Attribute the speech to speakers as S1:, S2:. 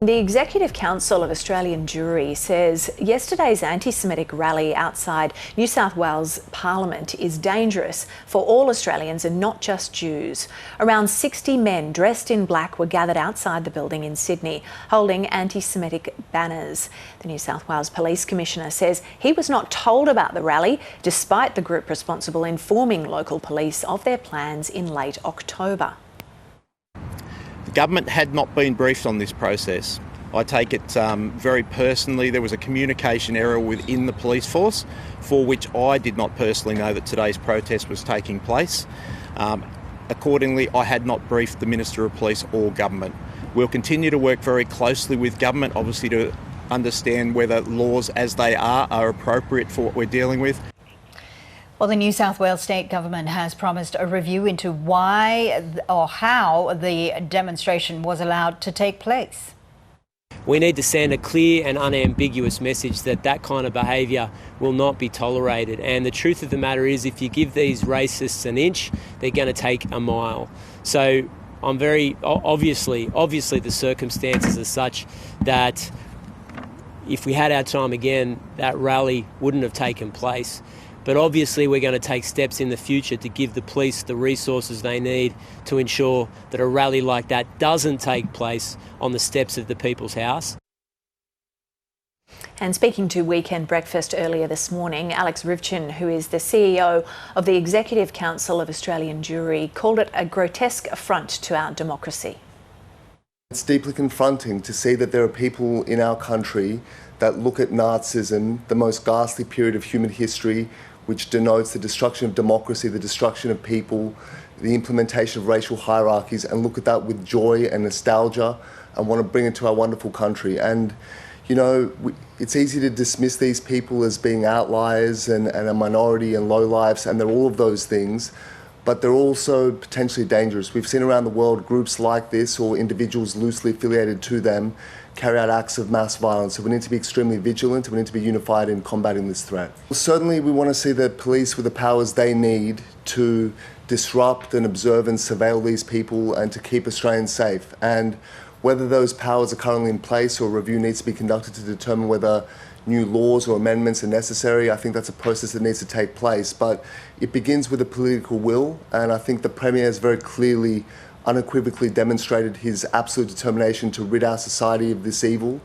S1: The Executive Council of Australian Jewry says yesterday's anti-Semitic rally outside New South Wales Parliament is dangerous for all Australians and not just Jews. Around 60 men dressed in black were gathered outside the building in Sydney, holding anti-Semitic banners. The New South Wales Police Commissioner says he was not told about the rally, despite the group responsible informing local police of their plans in late October.
S2: The government had not been briefed on this process. I take it very personally. There was a communication error within the police force for which I did not personally know that today's protest was taking place. Accordingly, I had not briefed the Minister of Police or government. We'll continue to work very closely with government, obviously, to understand whether laws as they are appropriate for what we're dealing with.
S3: Well, the New South Wales State Government has promised a review into why or how the demonstration was allowed to take place.
S4: We need to send a clear and unambiguous message that that kind of behaviour will not be tolerated. And the truth of the matter is, if you give these racists an inch, they're going to take a mile. So I'm very obviously the circumstances are such that if we had our time again, that rally wouldn't have taken place. But obviously we're going to take steps in the future to give the police the resources they need to ensure that a rally like that doesn't take place on the steps of the People's House.
S1: And speaking to Weekend Breakfast earlier this morning, Ryvchin, who is the CEO of the Executive Council of Australian Jewry, called it a grotesque affront to our democracy.
S5: It's deeply confronting to see that there are people in our country that look at Nazism, the most ghastly period of human history, which denotes the destruction of democracy, the destruction of people, the implementation of racial hierarchies, and look at that with joy and nostalgia and want to bring it to our wonderful country. And, you know, it's easy to dismiss these people as being outliers and a minority and lowlifes, and they're all of those things, but they're also potentially dangerous. We've seen around the world groups like this or individuals loosely affiliated to them carry out acts of mass violence. So we need to be extremely vigilant and we need to be unified in combating this threat. Certainly we want to see the police with the powers they need to disrupt and observe and surveil these people and to keep Australians safe. And whether those powers are currently in place or a review needs to be conducted to determine whether new laws or amendments are necessary, I think that's a process that needs to take place. But it begins with a political will, and I think the Premier has very clearly, unequivocally demonstrated his absolute determination to rid our society of this evil.